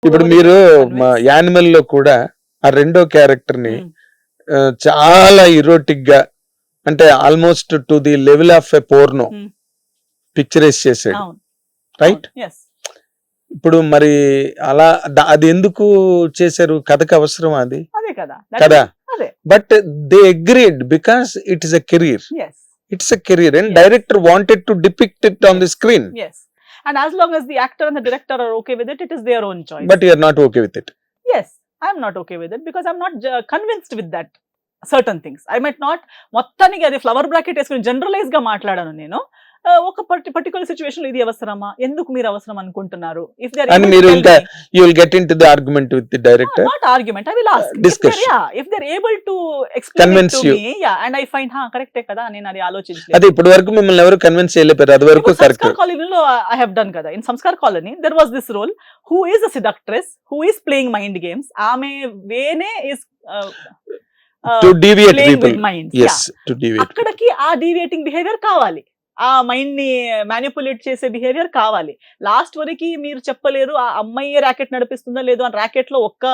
ఇప్పుడు మీరు యానిమల్ లో కూడా ఆ రెండో క్యారెక్టర్ ని చాలా ఇరోటిక్ గా అంటే almost to the level of a porno picturise చేసాడు, రైట్? ఇప్పుడు మరి అలా అది ఎందుకు చేశారు? కథకు అవసరం అది కదా? But they agreed because it is a career. It's a career and director wanted to depict it on the screen. Yes. And as long as the actor and the director are okay with it, it is their own choice. But you are not okay with it. Yes, I am not okay with it because I am not convinced with that certain things. I might not మొత్తానికి అది flower bracket వేసుకుని generalise గా మాట్లాడాను నేను. ఒక particular situation ఇది అవసరమా, ఎందుకు మీరు అవసరం అనుకుంటున్నారు? If they are and you will get into the argument with the director. Not argument, I will ask. Discussion. If they are able to explain convince it to you. me, and I find కరెక్టే కదా నేను అది ఆలోచించలేదు. అది ఇప్పటి వరకు మిమ్మల్ని ఎవరు కన్విన్స్ చేయలేపారు, అది వరకు కరెక్ట్. సంస్కార్ కాలనీలో I have done కదా. In Sanskar colony there was this role who is a seductress who is playing mind games. ఆమె వేనే is to deviate people. Minds. Yes, to deviate. అక్కడికి ఆ డీవియేటింగ్ బిహేవియర్ కావాలి, ఆ మైండ్ ని మ్యానిపులేట్ చేసే behaviour కావాలి. Last వరకు మీరు చెప్పలేరు ఆ అమ్మాయి ర్యాకెట్ నడిపిస్తుందా లేదు అని. ర్యాకెట్ లో ఒక్క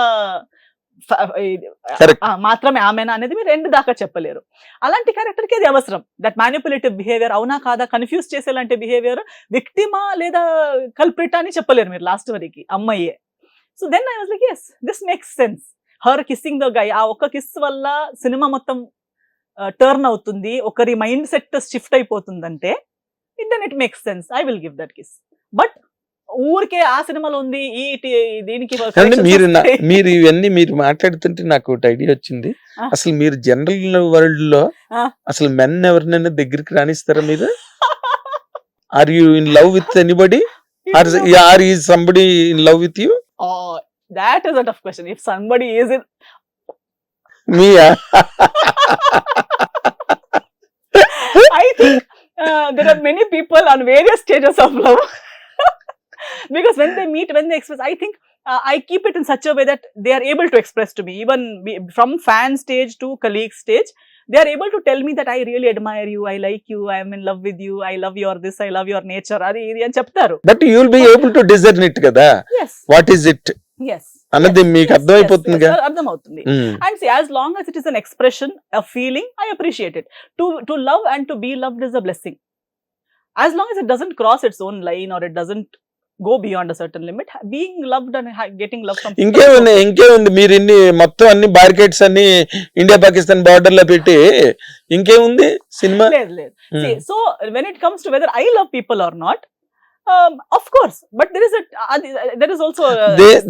మాత్రమే ఆమెనా అనేది మీరు ఎండ్ దాకా చెప్పలేరు. అలాంటి క్యారెక్టర్ కి అది అవసరం. దట్ మ్యానిపులేటివ్ బిహేవియర్ అవునా కాదా కన్ఫ్యూజ్ చేసేలాంటి బిహేవియర్ విక్టిమా లేదా కల్ప్రిట్ అని చెప్పలేరు మీరు లాస్ట్ వరకు అమ్మాయే. So then I was like yes, this makes sense. Her kissing the guy, ఆ ఒక్క కిస్ వల్ల సినిమా మొత్తం టర్న్ అవుతుంది, ఒకరి మైండ్ సెట్ షిఫ్ట్ అయిపోతుందంటే then it makes sense. I will give that kiss. But ఊరికే ఆ సినిమాలో ఉంది ఈ దీనికి మీరు ఇవన్నీ మీరు మాట్లాడుతుంటే నాకు ఒకటి ఐడియా వచ్చింది. అసలు మీరు జనరల్ వరల్డ్ లో అసలు మెన్ ఎవరినైనా దగ్గరికి రాణిస్తారా మీరు? Are you in love with anybody or is somebody in love with you? That is a tough question. If somebody is in me, I think there are many people on various stages of love. Because when they meet, when they express, I think I keep it in such a way that they are able to express to me, even from fan stage to colleague stage, they are able to tell me that I really admire you, I like you, I am in love with you, I love your this, I love your nature. Adi ani cheptaru. But you will be able to discern it kada. Yes. What is it? Yes. అన్నది మీకు అర్థమైపోతుంది కదా? అర్థమవుతుంది. And as long as it is an expression, a feeling, I appreciate it. To love and to be loved is a blessing. As long as it doesn't cross its own line or it doesn't go beyond a certain limit, being loved and getting love from ఇంకేముంది మీరు ఇన్ని మొత్తం అన్ని బార్కెట్స్ అన్ని India Pakistan border లో పెట్టి ఇంకేముంది cinema? లేదు. So when it comes to whether I love people or not, of course, but there is also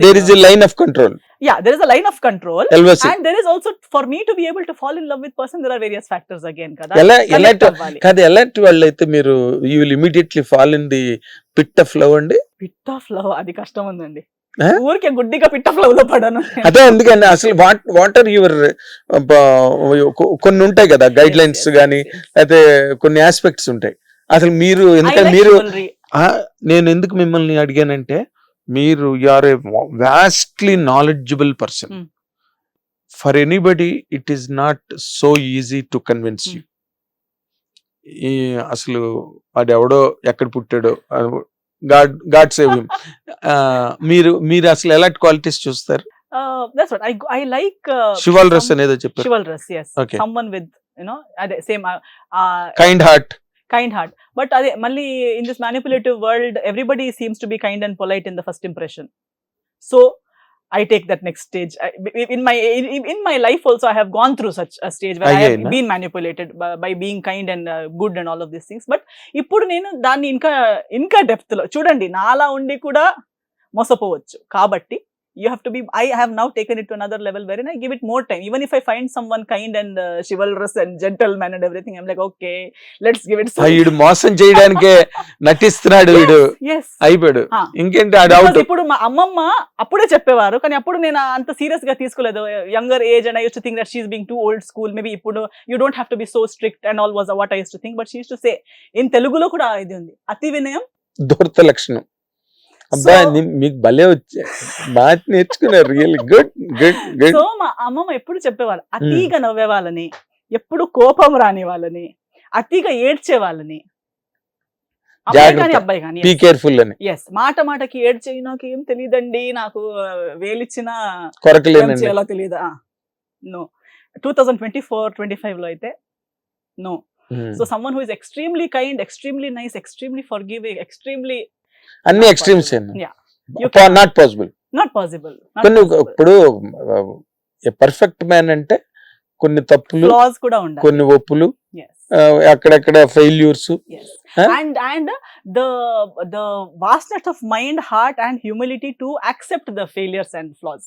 there is a line of control. Yeah, there is a line of control. LVC. And there is also, for me to be able to fall in love with person, there are various factors again kada. ఎలాంటి వాళ్ళైతే మీరు you will immediately fall in the pit of love అండి? Pit of love అది కష్టం ఉందండి. ఊరికే గుడ్డిగా pit of love లో పడాను. అదే అందుకని అసలు వాట్ ఆర్ యువర్ కొన్ని ఉంటాయి కదా గైడ్ లైన్స్ గానీ అయితే కొన్ని ఆస్పెక్ట్స్ ఉంటాయి. అసలు మీరు ఎందుకంటే మీరు నేను ఎందుకు మిమ్మల్ని అడిగానంటే మీరు are a vastly knowledgeable person. For anybody it is not so easy to convince you. అసలు వాడు ఎవడో ఎక్కడ పుట్టాడో గాడ్ సేవ్ హిమ్. మీరు అసలు ఎలాంటి క్వాలిటీస్ చూస్తారు? That's what I like. Chivalrous అనేదో చెప్పారు. Chivalrous, yes. Okay. Someone with అదే same kind heart. But అదే మళ్ళీ in this manipulative world everybody seems to be kind and polite in the first impression. So I take that next stage. In my life also I have gone through such a stage where I have been manipulated by being kind and good and all of these things. But ఇప్పుడు నేను దాన్ని ఇంకా depth లో చూడండి నాలా ఉండి కూడా మోసపోవచ్చు. కాబట్టి you have to be, I have now taken it to another level wherein I give it more time. Even if I find someone kind and chivalrous and gentleman and everything, I'm like, okay, let's give it some. వీడు మోసం చేయడానికే నటిస్తున్నాడు వీడు అయిపోయాడు ఇంకేంటి ఆ doubt. ఇప్పుడు మా అమ్మమ్మ అప్పుడే చెప్పేవారు కానీ అప్పుడు నేను అంత సీరియస్ గా తీసుకోలేదు. Younger age and I used to think that she's being too old school. Maybe ఇప్పుడు you don't have to be so strict and all was what I used to think. But she used to say, in Telugulo kuda ఇది ఉంది, అతి వినయం దూర్త లక్షణం. అబ్బా మీకు భలే వచ్చా, బాగా నేర్చుకున్నారు. Really good good good. So మా అమ్మమ్మ ఎప్పుడు చెప్పేవాళ్ళు అతిగా నవ్వే వాళ్ళని, ఎప్పుడు కోపం రాని వాళ్ళని, అతిగా ఏడ్చే వాళ్ళని. అబ్బాయి కానీ జాగ్రత్త, అబ్బాయి కానీ బీ కేర్ఫుల్ అని, ఎస్. మాట మాటకి ఏడ్చేయి నాకు ఏం తెలియదండి, నాకు వేలిచ్చిన ఏం కొరకలేనండి. చేయాలో తెలియదా, నో. 2024-25 లో అయితే no. So someone who is extremely kind, extremely nice, extremely forgiving, extremely అన్ని extremes not possible. Not possible. కొన్ని ఇప్పుడు పర్ఫెక్ట్ మ్యాన్ అంటే కొన్ని తప్పులు, ఫ్లాస్ కూడా ఉండాలి. కొన్ని ఒప్పులు, Yes. అక్కడక్కడ failures. Yes. Huh? And the vastness of mind, heart and humility to accept the failures and flaws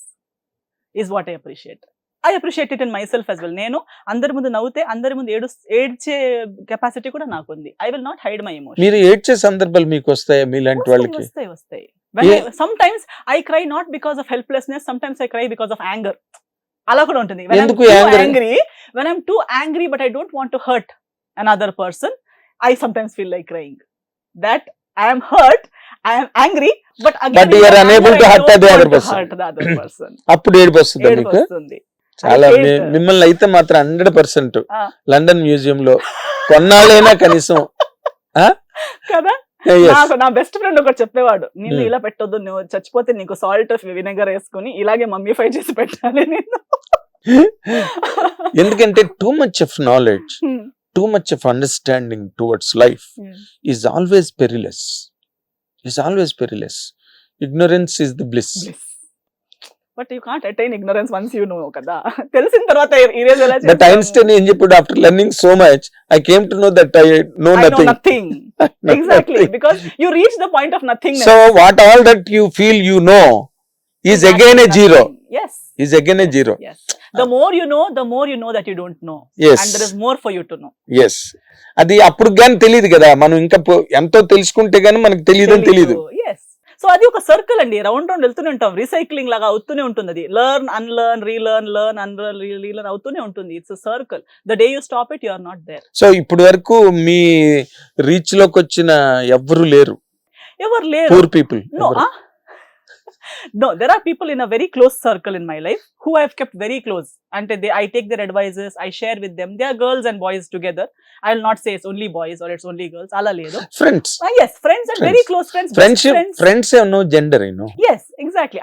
is what I appreciate. I appreciate it in myself as well. నేను అందరి ముందు నవ్వుతే అందరి ముందు ఏడ్చే కెపాసిటీ కూడా నాకు ఉంది. I will not hide my emotions. మీరు ఏడ్చే సందర్భాలు మీకు వస్తాయా మీలాంటి వాళ్ళకి? వస్తాయి. Sometimes I cry not because of helplessness, sometimes I cry because of anger. అలా కూడా ఉంటుంది. ఎందుకు angry? When I'm too angry but I don't want to hurt another person, I sometimes feel like crying. That I am hurt, I am angry, but again But you are unable to hurt the other person. అప్పుడు ఏడుపు వస్తుందా మీకు? వస్తుంది. చాలా మిమ్మల్ని అయితే మాత్రం 100% London museum లో కొన్నాళ్ళైనా కనీసం కదా. నా బెస్ట్ ఫ్రెండ్ ఒకటి చెప్పేవాడు, నీళ్ళు ఇలా పెట్టొద్దు, నువ్వు చచ్చిపోతే నీకు సాల్ట్ వినెగర్ వేసుకుని ఇలాగే మమ్మీఫై చేసి పెట్టాలి నేను. ఎందుకంటే too much of knowledge, too much of understanding towards life is always perilous. Ignorance is the bliss. But you can't attain ignorance once you know kada. తెలిసిన తర్వాత erase ఎలా చేస్తాం? But Einstein ఏం చెప్పాడు, after learning so much I came to know that I know nothing. Exactly, because you reach the point of nothingness. So what all that you feel you know is again a zero. Yes. Is again a zero. Yes. The more you know that you don't know. Yes. And there is more for you to know. Yes. అది అప్పుడు గాని తెలియదు కదా, మనం ఇంకా ఎంతో తెలుసుకుంటే గానీ మనకు తెలియదు. Yes. సో అది ఒక సర్కిల్ అండి, రౌండ్ వెళ్తూనే ఉంటాం, రీసైక్లింగ్ లాగా అవుతూనే ఉంటుంది. అది లెర్న్ అన్లెర్న్ రీలెర్న్ అవుతూనే ఉంటుంది. It's a circle. The day you stop it, you are not there. So ఇప్పటి వరకు మీ రీచ్ లోకి వచ్చిన ఎవరు లేరు? Poor people? No, there are people in a very close circle in my life who I have kept very close, and I take their advices, I share with them. They are girls and boys together. I will not say it's only boys or it's only girls. Ala ledu. Friends. Yes, friends and very close friends. Friendship, friends have no gender, you know. Yes, exactly.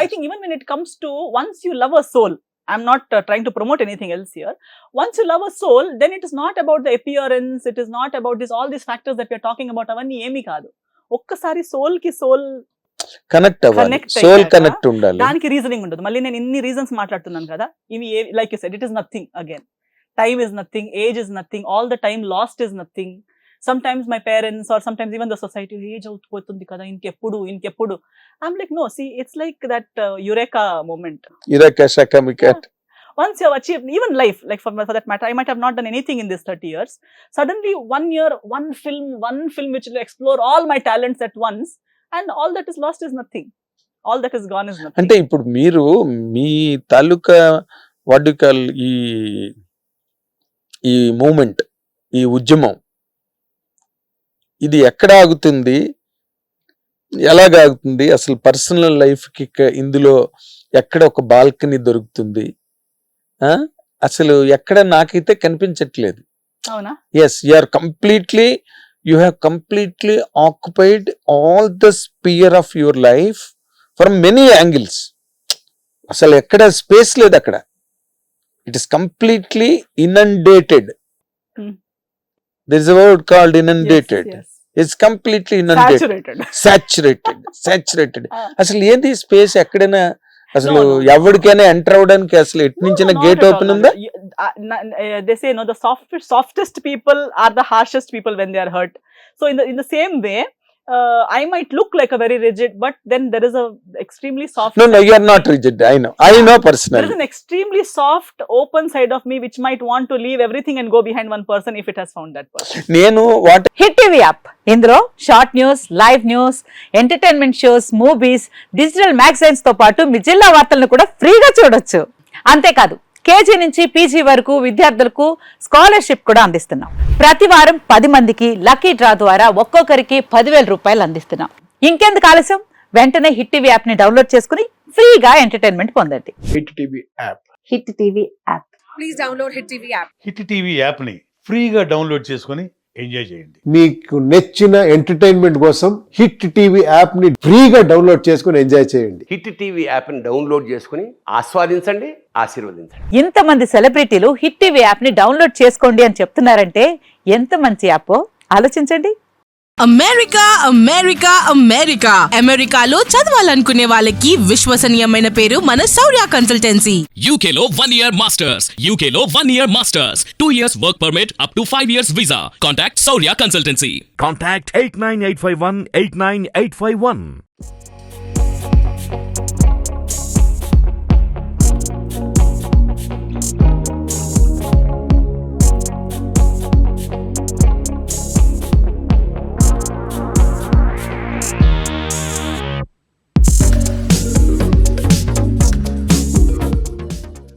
I think even when it comes to once you love a soul, I'm not trying to promote anything else here. Once you love a soul, then it is not about the appearance, it is not about all these factors that we are talking about. Avanni emi kaadu. ఒక్కసారి soul ki soul connect అవ్వాలి, soul connect ఉండాలి. దానికి reasoning ఉండదు. మళ్ళీ నేను ఇన్ని reasons మాట్లాడుతున్నాను కదా, ఇవి like you said, it is nothing. Again time is nothing, age is nothing, all the time lost is nothing. Sometimes my parents or sometimes even the society, age అవుతుంది కదా, ఇంకెప్పుడు. I'm like no, see it's like that eureka moment. Once you have achieved even life, like for that matter, I might have not done anything in this 30 years. Suddenly 1 year, one film which will explore all my talents at once. And all that is lost is nothing. All that is gone is nothing. అంటే ఇప్పుడు మీరు మీ తాలూకా what do call ఈ moment, ఈ ఉద్యమం, ఇది ఎక్కడ ఆగుతుంది, ఎలాగాగుతుంది, అసలు పర్సనల్ లైఫ్ కి ఇందులో ఎక్కడ ఒక బాల్కనీ దొరుకుతుంది, అసలు ఎక్కడ నాకైతే కనిపించట్లేదు. అవునా? Yes, you are completely, you have completely occupied all the sphere of your life from many angles. అసలు ఎక్కడ స్పేస్ లేదు అక్కడ. It is completely inundated. There is a word called inundated. Yes. It's completely inundated. Saturated. అసలు ఏంది space? ఎక్కడైనా అసలు ఎవరికైనా enter అవడానికి అసలు ఎటు నుంచి గేట్ ఓపెన్ ఉందా? They say no, the softest people are the harshest people when they are hurt. So in the same way, I might look like a very rigid, but then there is a extremely soft. No, you are not rigid. I know personally. There is an extremely soft, open side of me which might want to leave everything and go behind one person if it has found that person. నేను what hit TV app, ఇందులో short news, live news, entertainment shows, movies, digital magazines తో పాటు మీ జిల్లా వార్తలను కూడా ఫ్రీగా చూడొచ్చు. అంతేకాదు కేజీ నుంచి పీజీ వరకు విద్యార్థులకు స్కాలర్షిప్ కూడా అందిస్తున్నాం. ప్రతి వారం 10 మందికి లక్కీ డ్రా ద్వారా ఒక్కొక్కరికి 10,000 రూపాయలు అందిస్తున్నాం. ఇంకెందుకు ఆలస్యం, వెంటనే హిట్ టీవీ యాప్ ని డౌన్లోడ్ చేసుకుని ఫ్రీగా ఎంటర్టైన్మెంట్ పొందండి. Hit TV app. Hit TV app. Please download hit TV app. Hit TV యాప్ని ఫ్రీగా డౌన్లోడ్ చేసుకొని ఎంజాయ్ చేయండి. మీకు నచ్చిన ఎంటర్టైన్మెంట్ కోసం హిట్ టీవీ యాప్ ని ఫ్రీగా డౌన్లోడ్ చేసుకుని ఎంజాయ్ చేయండి. హిట్ టీవీ యాప్ని డౌన్లోడ్ చేసుకుని ఆస్వాదించండి, ఆశీర్వదించండి. ఇంతమంది సెలబ్రిటీలు హిట్ టీవీ యాప్ ని డౌన్లోడ్ చేసుకోండి అని చెప్తున్నారంటే ఎంత మంచి యాప్ ఆలోచించండి. అమెరికా అమెరికా అమెరికా అమెరికాలో చదవాలనుకునే వాళ్ళకి విశ్వసనీయమైన పేరు మన శౌర్య కన్సల్టెన్సీ. UK లో 1 year masters. UK లో 1 year masters. 2 years work permit up to 5 years visa. Contact Saurya Consultancy. Contact 89851 89851.